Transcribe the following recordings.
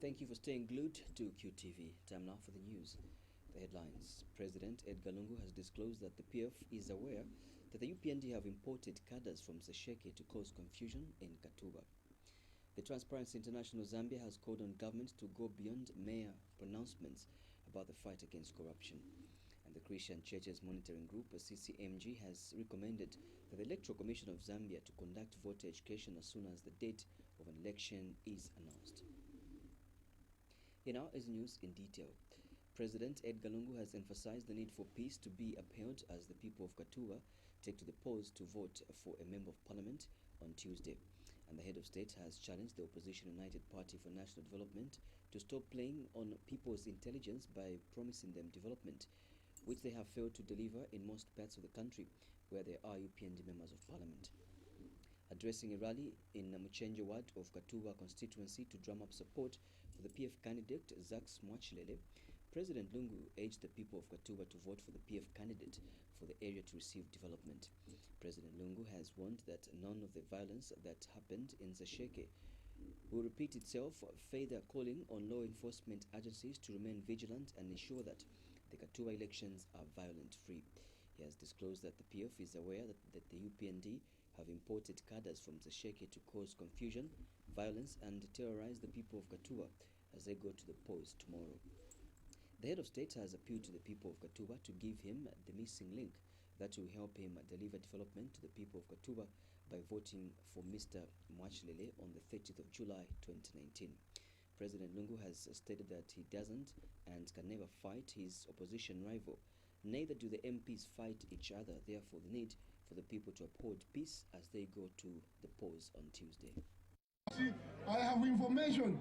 Thank you for staying glued to QTV. Time now for the news. The headlines. President Edgar Lungu has disclosed that the PF is aware that the UPND have imported cadres from Sesheke to cause confusion in Katuba. The Transparency International Zambia has called on government to go beyond mere pronouncements about the fight against corruption. And the Christian Churches Monitoring Group, CCMG, has recommended that the Electoral Commission of Zambia to conduct voter education as soon as the date of an election is announced. Here now is news in detail. President Edgar Lungu has emphasized the need for peace to be upheld as the people of Katuba take to the polls to vote for a member of parliament on Tuesday. And the head of state has challenged the opposition United Party for National Development to stop playing on people's intelligence by promising them development, which they have failed to deliver in most parts of the country where there are UPND members of parliament. Addressing a rally in MACHAMANDA ward of Katuba constituency to drum up support for the PF candidate Zax Mwachilele, President Lungu urged the people of Katuba to vote for the PF candidate for the area to receive development. President Lungu has warned that none of the violence that happened in Sesheke will repeat itself, further calling on law enforcement agencies to remain vigilant and ensure that the Katuba elections are violent-free. He has disclosed that the PF is aware that the UPND have imported cadres from Sesheke to cause confusion, violence and terrorize the people of Katuba as they go to the polls tomorrow. The head of state has appealed to the people of Katuba to give him the missing link that will help him deliver development to the people of Katuba by voting for Mr. Mwachilele on the 30th of July 2019. President Lungu has stated that he doesn't and can never fight his opposition rival. Neither do the MPs fight each other, therefore the need for the people to uphold peace as they go to the polls on Tuesday. I have information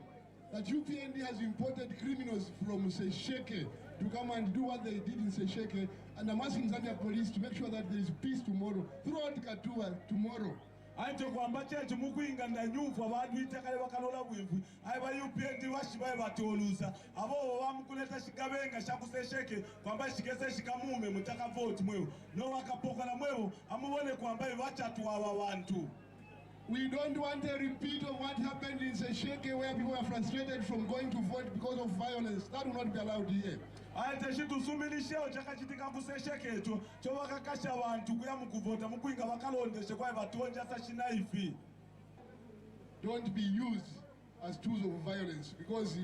that UPND has imported criminals from Sesheke to come and do what they did in Sesheke, and I'm asking Zambia police to make sure that there is peace tomorrow, throughout Katuba tomorrow. Aito kwamba chetu mukuinga na nyufu abantu itakale bakalola bwimvu aiba UPND washibaye batoluza abo bamukuleta shikabenga shakusesheke kwamba shikese shikamume mutaka vote mweo no wakapoka na mweo amubone kwamba bachatu aba bantu. We don't want a repeat of what happened in Sesheke where people are frustrated from going to vote because of violence. That will not be allowed here. Aite shitu sumilisheo chakachitika kusesheke cho bakakasha abantu kuya mukuvota mukuinga bakalondeshe kwa batonja sashina ifi. Don't be used as tools of violence because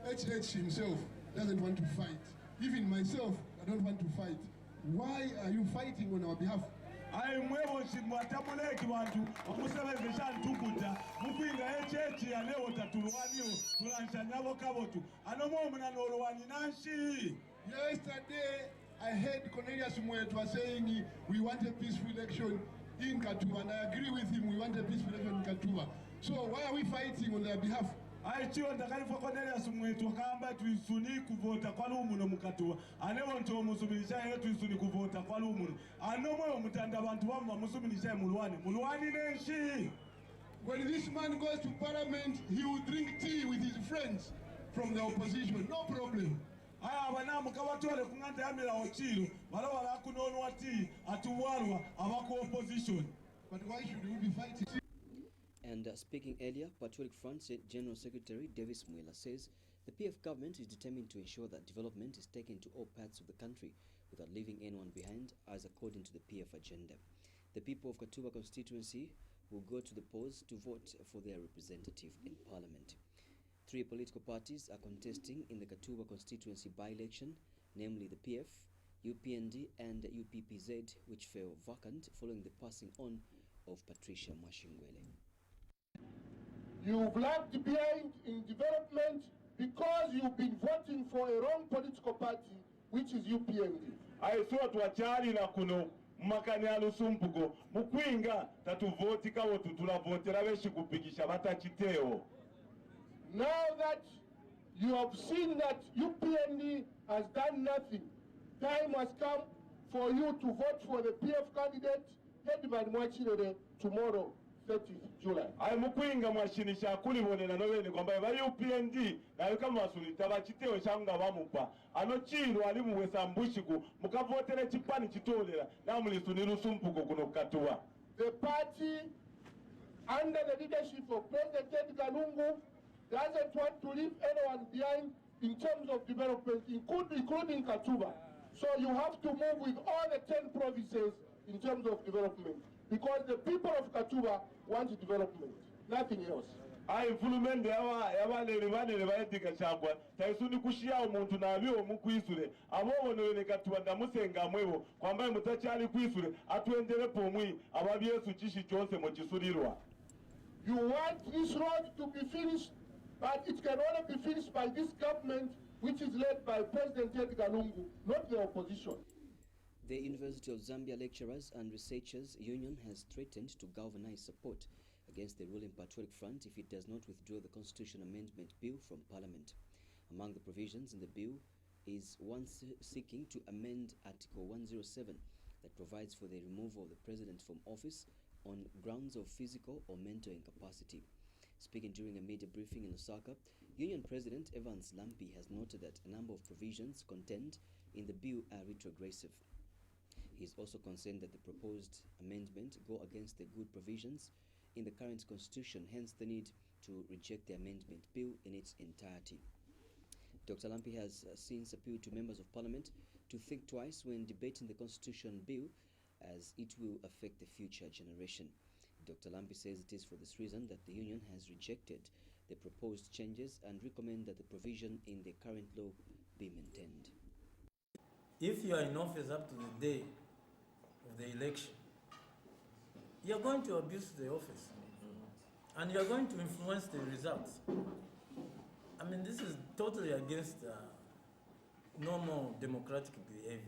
HH himself doesn't want to fight. Even myself, I don't want to fight. Why are you fighting on our behalf? Ai mwevo chimwatamuleki wantu omusebenzesha ntukuta mukwinga echechi ya leo tatulwanio tulansha nyabo kabotu anomo munanolwani nanshi. Yesterday I heard Cornelius Mwetu saying we want a peaceful election in Katuba, and I agree with him. We want a peaceful election in Katuba. So why are we fighting on their behalf? Aichiwa ndakalifa Cornelius Mwetu kamba tuisuni kuvota kwa lumuno mukatuwa anewo nto musubirisha yetu tuisuni kuvota kwa lumuno anomwe mutanda bantu bamwa musubirisha mulwani nenshi. When this man goes to parliament, he will drink tea with his friends from the opposition, no problem. Aya banamu kabatole kunganda yamira ochiro balo bala kunonwa tea atuwalwa abako opposition. But why should we be fighting? And speaking earlier, Patriotic Front General Secretary Davis Mwela says the PF government is determined to ensure that development is taken to all parts of the country without leaving anyone behind, as according to the PF agenda. The people of Katuba constituency will go to the polls to vote for their representative in parliament. 3 political parties are contesting in the Katuba constituency by-election, namely the PF, UPND and UPPZ, which fell vacant following the passing on of Patricia Mashingwele. You've lagged behind in development because you've been voting for a wrong political party, which is UPND. I saw to a chari na kuno makani alusumpugo mukwinga tatuvoti kawo tutula votera beshi kupikisha batachiteo. Now that you have seen that UPND has done nothing, time has come for you to vote for the PF candidate, Edmund Mwachilele, tomorrow, 30th July. Ai mukwinga mwashinisha kulibonera nobene kwamba ba UPND na kama masulita bachiteo shanga bamupa ano chiro ali muwesa mbushiku mukavotera chipani chitolera namulisuniru sumpuko kuno Katuba. The party under the leadership of President Edgar Lungu doesn't want to leave anyone behind in terms of development, including Katuba. So you have to move with all the 10 provinces in terms of development, because the people of Katuba want development, nothing else. Ifulumende yabalele banene bayetika chagwa taisuni kushia omuntu nabiwo mukwisule abobonene Katuba ndamusenga mwebo kwamba mutachali kwisule atwendere pomwi ababyesu chishi cyose mu kisulirwa. You want this road to be finished, but it can only be finished by this government, which is led by President Edgar Lungu, not the opposition. The University of Zambia Lecturers and Researchers Union has threatened to galvanize support against the ruling Patriotic Front if it does not withdraw the Constitution Amendment Bill from Parliament. Among the provisions in the bill is one seeking to amend Article 107 that provides for the removal of the President from office on grounds of physical or mental incapacity. Speaking during a media briefing in Osaka, Union President Evans Lampi has noted that a number of provisions contained in the bill are retrogressive. He is also concerned that the proposed amendment go against the good provisions in the current constitution, hence the need to reject the amendment bill in its entirety. Dr. Lampi has since appealed to members of parliament to think twice when debating the constitution bill, as it will affect the future generation. Dr. Lampi says it is for this reason that the union has rejected the proposed changes and recommend that the provision in the current law be maintained. If you are in office up to the day of the election, you are going to abuse the office and you are going to influence the results. I mean, this is totally against normal democratic behavior.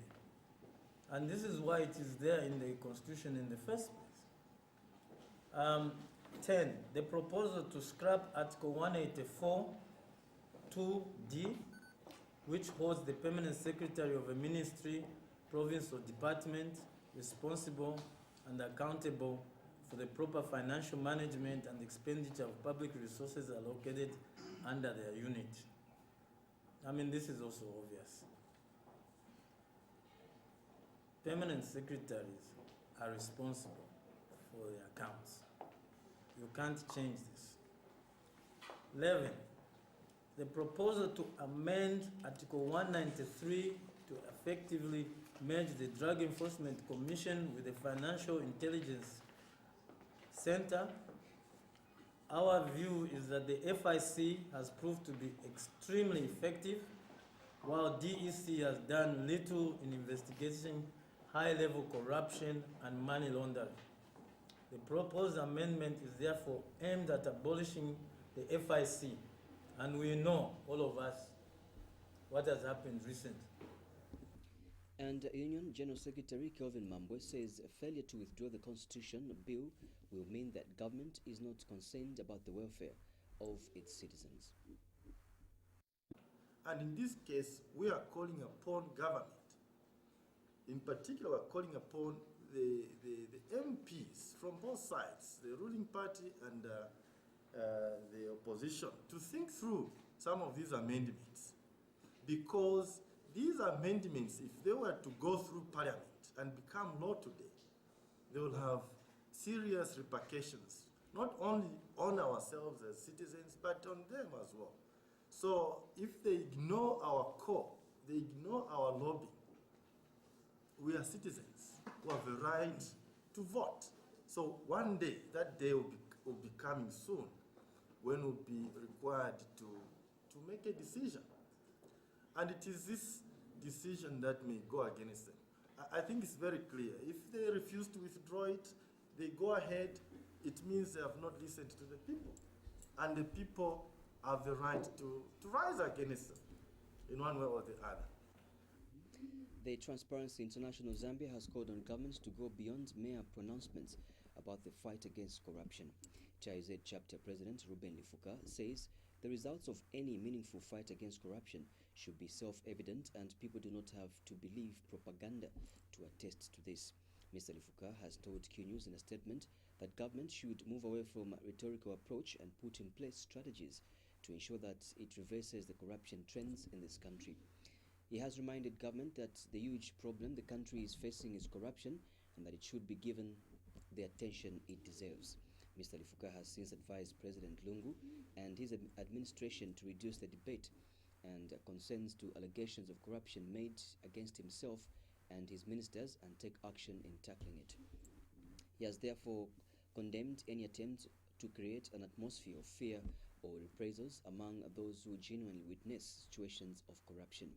And this is why it is there in the Constitution in the first place. 10. The proposal to scrap Article 184 2D, which holds the permanent secretary of a ministry, province, or department responsible and accountable for the proper financial management and expenditure of public resources allocated under their unit. I mean, this is also obvious. Permanent secretaries are responsible for the accounts. You can't change this. 11. The proposal to amend Article 193 to effectively merge the Drug Enforcement Commission with the Financial Intelligence Center. Our view is that the FIC has proved to be extremely effective, while DEC has done little in investigating high-level corruption and money laundering. The proposed amendment is therefore aimed at abolishing the FIC, and we know, all of us, what has happened recently. And Union General Secretary Kelvin Mambwe says a failure to withdraw the Constitution bill will mean that government is not concerned about the welfare of its citizens. And in this case, we are calling upon government. In particular, we're calling upon the MPs from both sides, the ruling party and the opposition, to think through some of these amendments. Because these amendments, if they were to go through Parliament and become law today, they will have serious repercussions, not only on ourselves as citizens, but on them as well. So if they ignore our call, they ignore our lobbying, we are citizens who have a right to vote. So one day, that day will be coming soon, when we'll be required to make a decision. And it is this decision that may go against them. I think it's very clear. If they refuse to withdraw it, they go ahead, it means they have not listened to the people. And the people have the right to rise against them in one way or the other. The Transparency International Zambia has called on governments to go beyond mere pronouncements about the fight against corruption. TIZ Chapter President Ruben Lifuka says the results of any meaningful fight against corruption should be self-evident, and people do not have to believe propaganda to attest to this. Mr. Lifuka has told Q News in a statement that government should move away from a rhetorical approach and put in place strategies to ensure that it reverses the corruption trends in this country. He has reminded government that the huge problem the country is facing is corruption, and that it should be given the attention it deserves. Mr. Lifuka has since advised President Lungu and his administration to reduce the debate and consents to allegations of corruption made against himself and his ministers and take action in tackling it. He has therefore condemned any attempt to create an atmosphere of fear or reprisals among those who genuinely witness situations of corruption.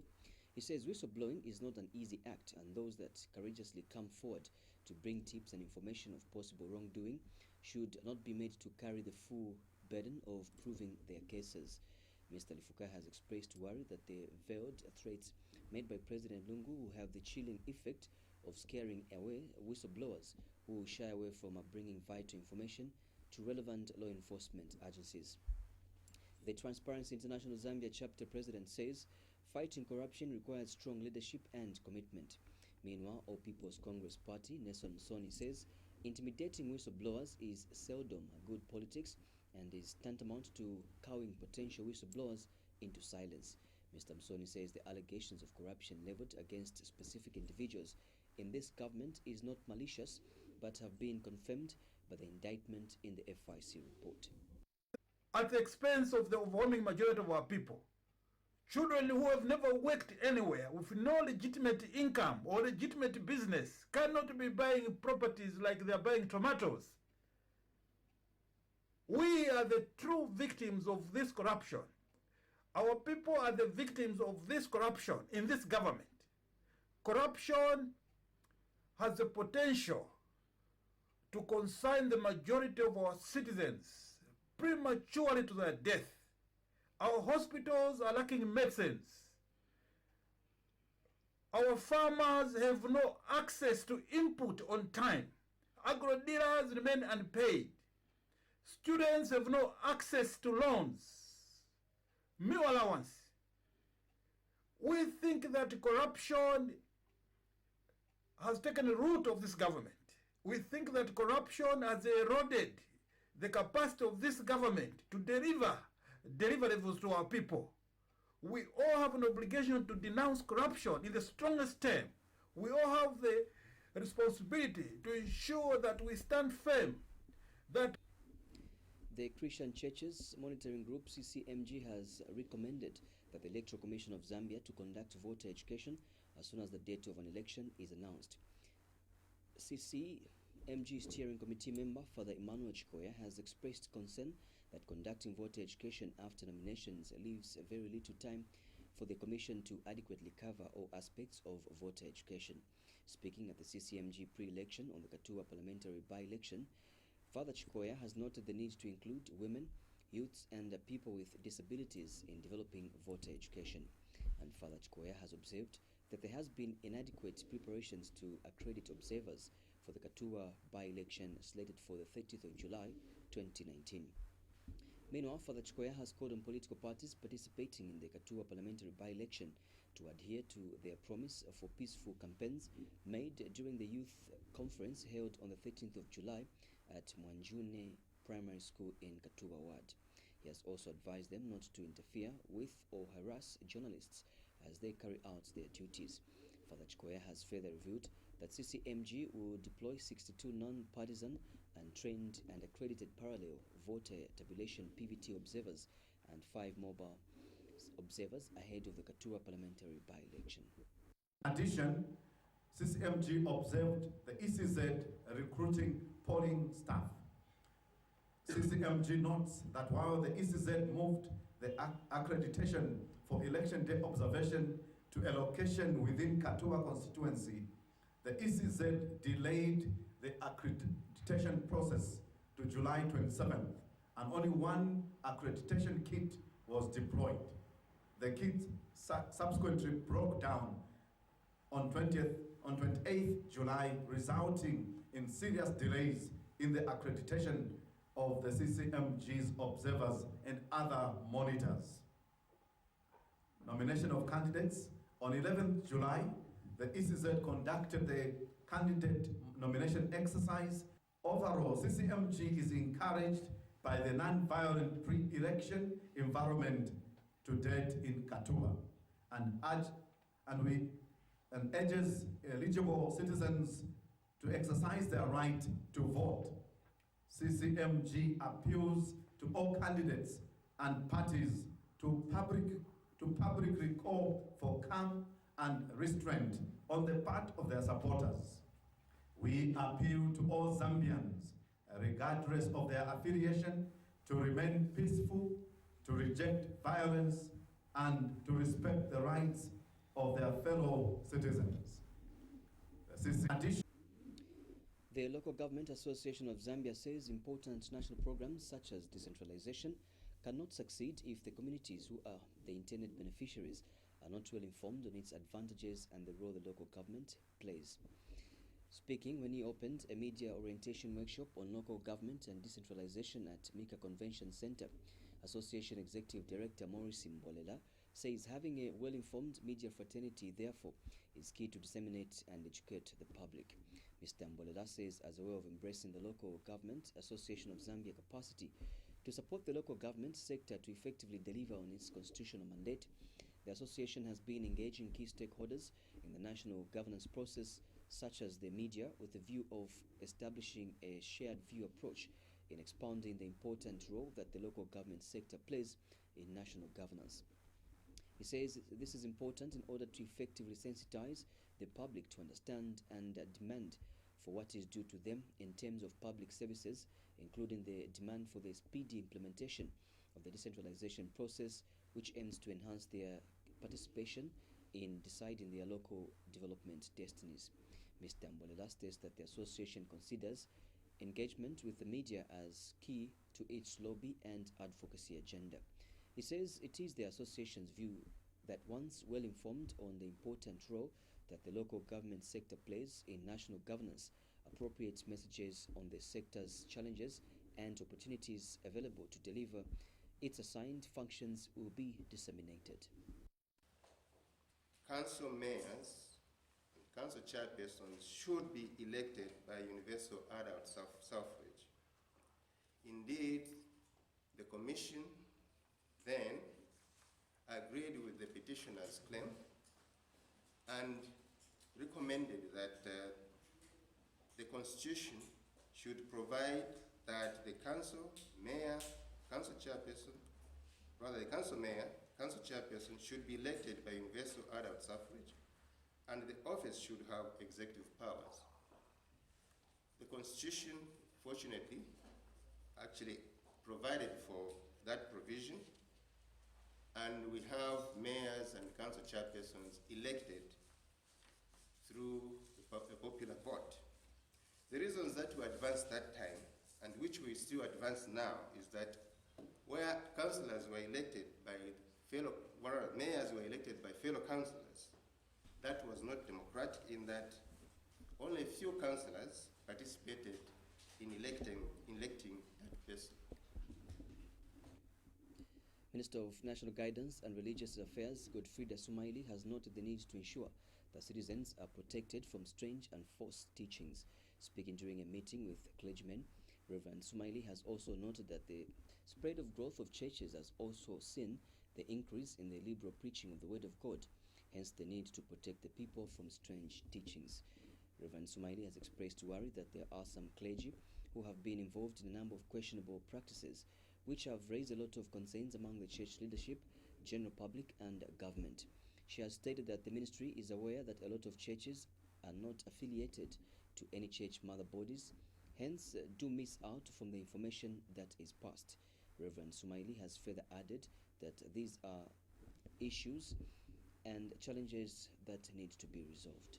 He says whistleblowing is not an easy act, and those that courageously come forward to bring tips and information of possible wrongdoing should not be made to carry the full burden of proving their cases. Mr. Lifuka has expressed worry that the veiled threats made by President Lungu will have the chilling effect of scaring away whistleblowers who shy away from bringing vital information to relevant law enforcement agencies. The Transparency International Zambia chapter president says fighting corruption requires strong leadership and commitment. Meanwhile, All People's Congress Party, Nelson Msoni, says intimidating whistleblowers is seldom good politics and is tantamount to cowing potential whistleblowers into silence. Mr. Msoni says the allegations of corruption leveled against specific individuals in this government is not malicious, but have been confirmed by the indictment in the FIC report. At the expense of the overwhelming majority of our people, children who have never worked anywhere with no legitimate income or legitimate business cannot be buying properties like they are buying tomatoes. We are the true victims of this corruption. Our people are the victims of this corruption in this government. Corruption has the potential to consign the majority of our citizens prematurely to their death. Our hospitals are lacking medicines. Our farmers have no access to input on time. Agro dealers remain unpaid. Students have no access to loans, meal allowance. We think that corruption has taken the root of this government. We think that corruption has eroded the capacity of this government to deliver deliverables to our people. We all have an obligation to denounce corruption in the strongest term. We all have the responsibility to ensure that we stand firm, that the Christian Churches Monitoring Group, CCMG, has recommended that the Electoral Commission of Zambia to conduct voter education as soon as the date of an election is announced. CCMG Steering Committee member Father Emmanuel Chikoya has expressed concern that conducting voter education after nominations leaves very little time for the Commission to adequately cover all aspects of voter education. Speaking at the CCMG pre-election on the Katua parliamentary by-election, Father Chikoya has noted the need to include women, youths, and people with disabilities in developing voter education. And Father Chikoya has observed that there has been inadequate preparations to accredit observers for the Katua by-election slated for the 30th of July 2019. Meanwhile, Father Chikoya has called on political parties participating in the Katua parliamentary by-election to adhere to their promise for peaceful campaigns made during the youth conference held on the 13th of July at Mwanjune Primary School in Katua Ward. He has also advised them not to interfere with or harass journalists as they carry out their duties. Father Chikoya has further revealed that CCMG will deploy 62 non-partisan and trained and accredited parallel voter tabulation PVT observers and 5 mobile observers ahead of the Katua parliamentary by-election. In addition, CCMG observed the ECZ recruiting polling staff. CCMG notes that while the ECZ moved the accreditation for election day observation to a location within Katua constituency, the ECZ delayed the accreditation process to July 27th, and only one accreditation kit was deployed. The kit subsequently broke down on 28th July, resulting in serious delays in the accreditation of the CCMG's observers and other monitors. Nomination of candidates. On 11th July, the ECZ conducted the candidate nomination exercise. Overall, CCMG is encouraged by the non-violent pre-election environment to date in Katua and urges eligible citizens to exercise their right to vote. CCMG appeals to all candidates and parties to publicly call for calm and restraint on the part of their supporters. We appeal to all Zambians, regardless of their affiliation, to remain peaceful, to reject violence, and to respect the rights of their fellow citizens. The Local Government Association of Zambia says important national programs such as decentralization cannot succeed if the communities who are the intended beneficiaries are not well informed on its advantages and the role the local government plays. Speaking when he opened a media orientation workshop on local government and decentralization at Mika Convention Center, Association Executive Director Maurice Mbolela says having a well-informed media fraternity, therefore, is key to disseminate and educate the public. Mr. Mbolela says as a way of embracing the Local Government Association of Zambia capacity to support the local government sector to effectively deliver on its constitutional mandate, the association has been engaging key stakeholders in the national governance process, such as the media, with the view of establishing a shared view approach in expounding the important role that the local government sector plays in national governance. He says this is important in order to effectively sensitize the public to understand and demand for what is due to them in terms of public services, including the demand for the speedy implementation of the decentralization process, which aims to enhance their participation in deciding their local development destinies. Mr. Mbolela states that the association considers engagement with the media as key to its lobby and advocacy agenda. He says it is the association's view that once well informed on the important role that the local government sector plays in national governance, appropriate messages on the sector's challenges and opportunities available to deliver its assigned functions will be disseminated. Council mayors and council chairpersons should be elected by universal adult suffrage. Indeed, the Commission then agreed with the petitioner's claim and recommended that the Constitution should provide that the council mayor, council chairperson, rather the council mayor, council chairperson should be elected by universal adult suffrage, and the office should have executive powers. The Constitution, fortunately, actually provided for that provision, and we have mayors and council chairpersons elected through a popular vote. The reasons that we advanced that time, and which we still advance now, is that where councillors were elected by fellow, where mayors were elected by fellow councillors, that was not democratic in that only a few councillors participated in electing that person. Minister of National Guidance and Religious Affairs, Godfrida Sumaili, has noted the need to ensure that citizens are protected from strange and false teachings. Speaking during a meeting with clergymen, Reverend Sumaili has also noted that the spread of growth of churches has also seen the increase in the liberal preaching of the Word of God, hence the need to protect the people from strange teachings. Reverend Sumaili has expressed worry that there are some clergy who have been involved in a number of questionable practices which have raised a lot of concerns among the church leadership, general public and government. She has stated that the ministry is aware that a lot of churches are not affiliated to any church mother bodies, hence do miss out from the information that is passed. Reverend Sumaili has further added that these are issues and challenges that need to be resolved.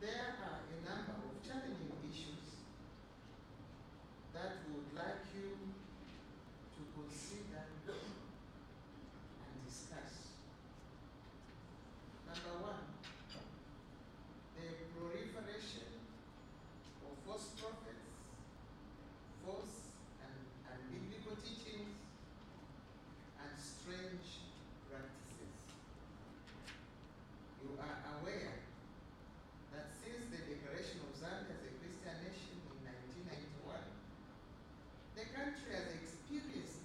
There are a number of challenging issues that we would like you to consider and discuss. Number one, the proliferation of false prophets, false and unbiblical teachings, and strange practices. You are aware that since the declaration of Zambia as a Christian nation in 1991, the country has experienced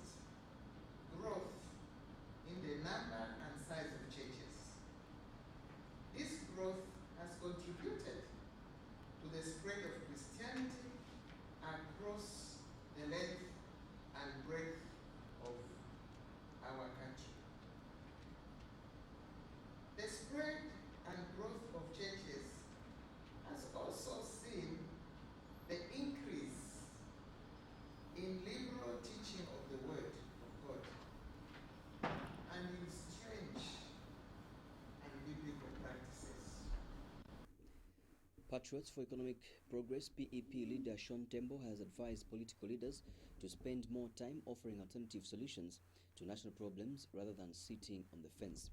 Patriots for Economic Progress (PEP) leader Sean Tembo has advised political leaders to spend more time offering alternative solutions to national problems rather than sitting on the fence.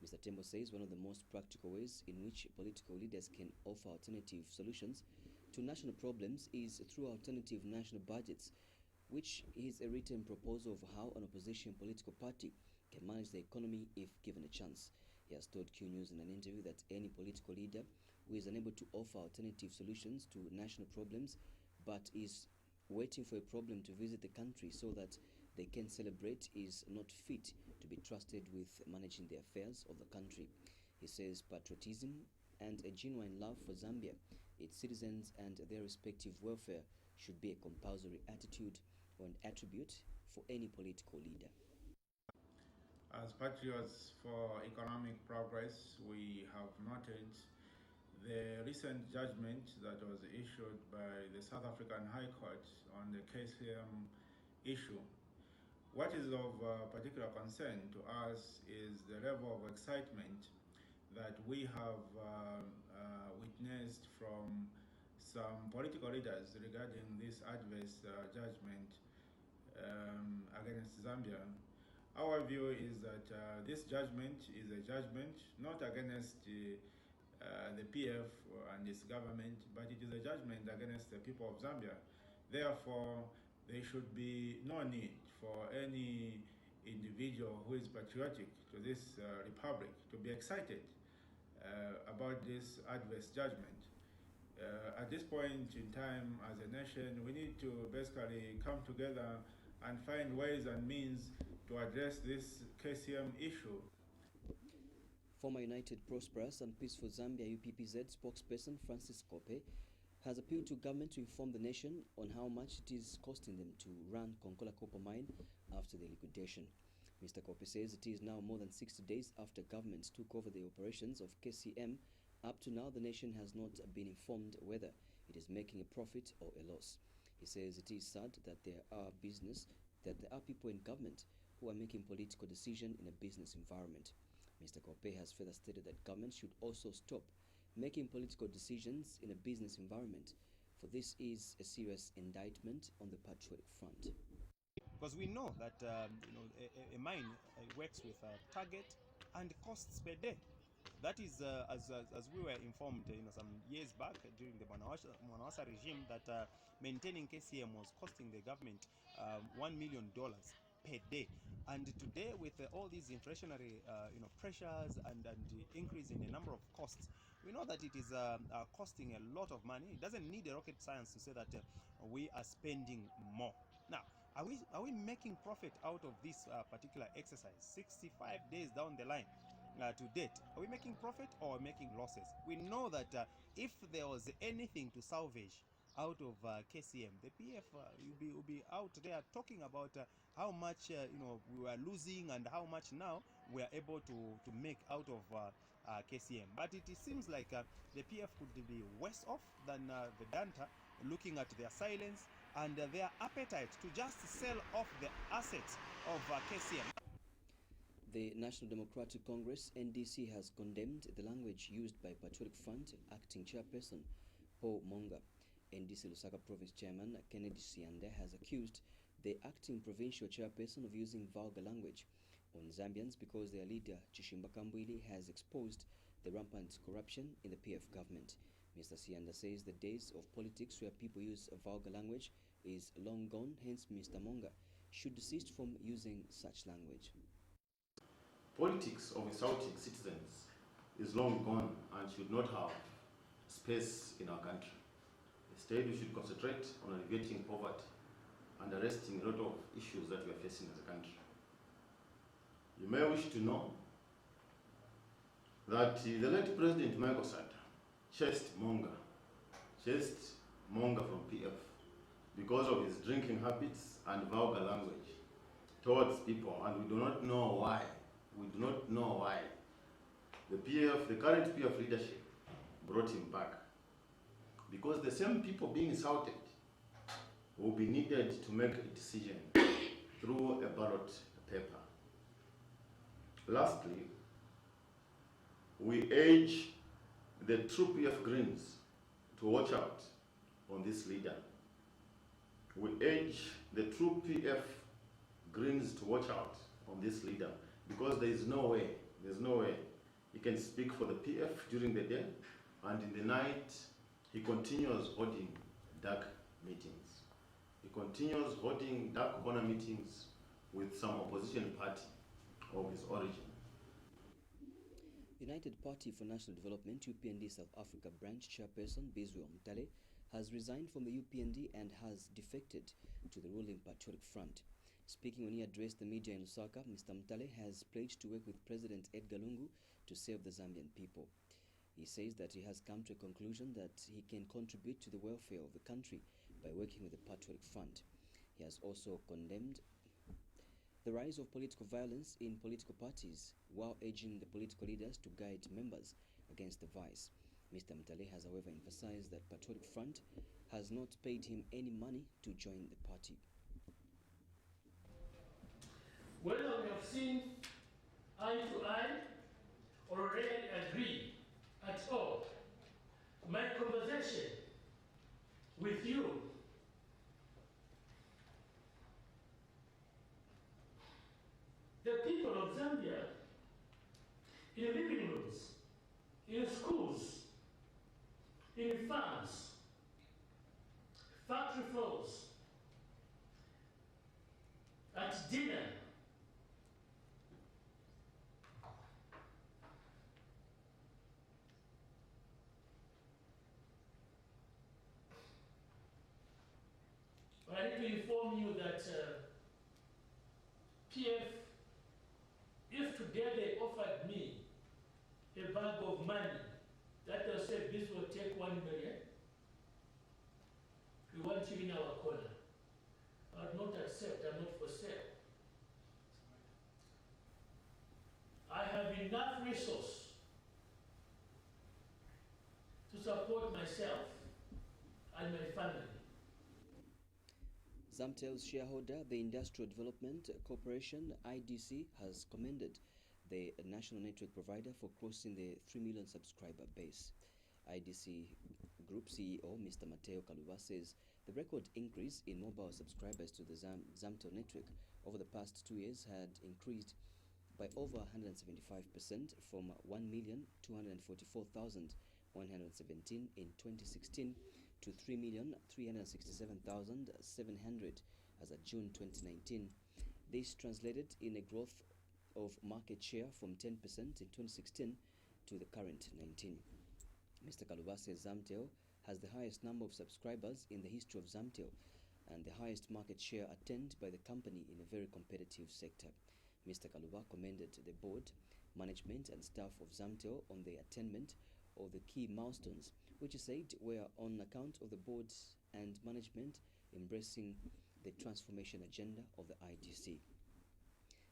Mr. Tembo says one of the most practical ways in which political leaders can offer alternative solutions to national problems is through alternative national budgets, which is a written proposal of how an opposition political party can manage the economy if given a chance. He has told Q News in an interview that any political leader who is unable to offer alternative solutions to national problems but is waiting for a problem to visit the country so that they can celebrate is not fit to be trusted with managing the affairs of the country. He says patriotism and a genuine love for Zambia, its citizens and their respective welfare should be a compulsory attitude or an attribute for any political leader. As Patriots for Economic Progress, we have noted the recent judgment that was issued by the South African High Court on the KCM issue. What is of particular concern to us is the level of excitement that we have witnessed from some political leaders regarding this adverse judgment against Zambia. Our view is that this judgment is a judgment not against the PF and its government, but it is a judgment against the people of Zambia. Therefore, there should be no need for any individual who is patriotic to this republic to be excited about this adverse judgment. At this point in time, as a nation, we need to basically come together and find ways and means to address this KCM issue. Former United Prosperous and Peaceful Zambia UPPZ spokesperson Francis Kope has appealed to government to inform the nation on how much it is costing them to run Konkola copper mine after the liquidation. Mr. Kope says it is now more than 60 days after government took over the operations of KCM. Up to now, the nation has not been informed whether it is making a profit or a loss. He says it is sad that there are people in government who are making political decisions in a business environment. Mr. Kope has further stated that government should also stop making political decisions in a business environment, for this is a serious indictment on the patriotic front. Because we know that a mine works with a target and costs per day. That is, as we were informed, some years back during the Mwanawasa regime, that maintaining KCM was costing the government $1 million per day. And today, with all these inflationary pressures and the increase in the number of costs, we know that it is costing a lot of money. It doesn't need a rocket science to say that we are spending more. Now, are we making profit out of this particular exercise 65 days down the line? To date, are we making profit or making losses? We know that if there was anything to salvage out of KCM, the PF will be out there talking about how much we were losing and how much now we are able to make out of KCM. But it seems like the PF could be worse off than the Danta, looking at their silence and their appetite to just sell off the assets of KCM. The National Democratic Congress (NDC) has condemned the language used by Patriotic Front acting chairperson Paul Monga. NDC Lusaka Province Chairman Kennedy Sianda has accused the acting provincial chairperson of using vulgar language on Zambians because their leader Chishimba Kambwili has exposed the rampant corruption in the PF government. Mr. Sianda says the days of politics where people use vulgar language is long gone, hence Mr. Monga should desist from using such language. Politics of insulting citizens is long gone and should not have space in our country. Instead, we should concentrate on alleviating poverty and arresting a lot of issues that we are facing as a country. You may wish to know that the late President Michael Sata chased Monga from PF because of his drinking habits and vulgar language towards people, and we do not know why. We do not know why the current PF leadership brought him back. Because the same people being insulted will be needed to make a decision through a ballot paper. Lastly, we urge the true PF Greens to watch out on this leader. We urge the true PF Greens to watch out on this leader, because there's no way he can speak for the PF during the day, and in the night he continues holding dark meetings. He continues holding dark corner meetings with some opposition party of his origin. United Party for National Development UPND South Africa branch chairperson Bizwe Mtale has resigned from the UPND and has defected to the ruling Patriotic Front. Speaking when he addressed the media in Lusaka, Mr. Mtale has pledged to work with President Edgar Lungu to serve the Zambian people. He says that he has come to a conclusion that he can contribute to the welfare of the country by working with the Patriotic Front. He has also condemned the rise of political violence in political parties while urging the political leaders to guide members against the vice. Mr. Mtale has however emphasized that Patriotic Front has not paid him any money to join the party. Whether we have seen eye to eye or already agree at all, my conversation with you the people of Zambia in living rooms, in schools, in farms, factory floors, at dinner, I need to inform you that PF, if today they offered me a bag of money that will say this will take 1 million, we want you in our corner, I would not accept, I'm not for sale. I have enough resource to support myself and my family. Zamtel's shareholder, the Industrial Development Corporation, IDC, has commended the national network provider for crossing the 3 million subscriber base. IDC Group CEO, Mr. Mateo Kaluva, says the record increase in mobile subscribers to the Zamtel network over the past 2 years had increased by over 175% from 1,244,117 in 2016 to 3,367,700 as of June 2019. This translated in a growth of market share from 10% in 2016 to the current 19. Mr. Kaluba says Zamtel has the highest number of subscribers in the history of Zamtel and the highest market share attained by the company in a very competitive sector. Mr. Kaluba commended the board, management and staff of Zamtel on the attainment of the key milestones, which he said were on account of the board and management embracing the transformation agenda of the IDC.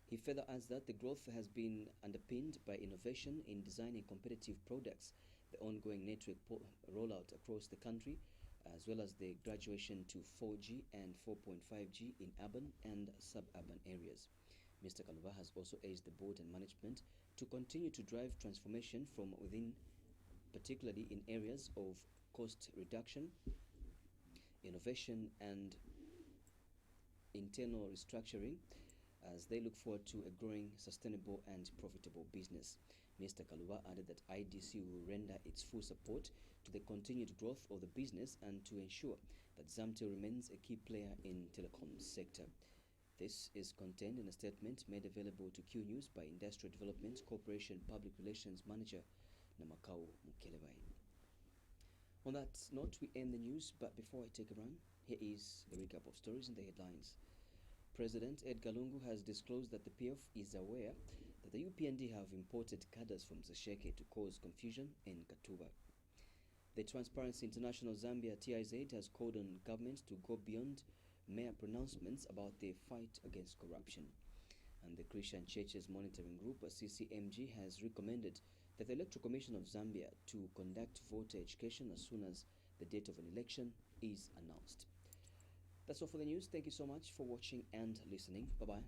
He further adds that the growth has been underpinned by innovation in designing competitive products, the ongoing network rollout across the country, as well as the graduation to 4G and 4.5G in urban and suburban areas. Mr. Kaluva has also urged the board and management to continue to drive transformation from within, particularly in areas of cost reduction, innovation and internal restructuring, as they look forward to a growing, sustainable and profitable business. Mr. Kaluva added that IDC will render its full support to the continued growth of the business and to ensure that Zamtel remains a key player in telecom sector. This is contained in a statement made available to Q News by Industrial Development Corporation Public Relations Manager Namakau Mukelewai. On that note, we end the news, but before I take a run, here is a recap of stories in the headlines. President Edgar Lungu has disclosed that the PF is aware that the UPND have imported cadres from Sesheke to cause confusion in Katuba. The Transparency International Zambia TIZ has called on government to go beyond mere pronouncements about the fight against corruption. And the Christian Churches Monitoring Group, CCMG, has recommended that the Electoral Commission of Zambia to conduct voter education as soon as the date of an election is announced. That's all for the news. Thank you so much for watching and listening. Bye-bye.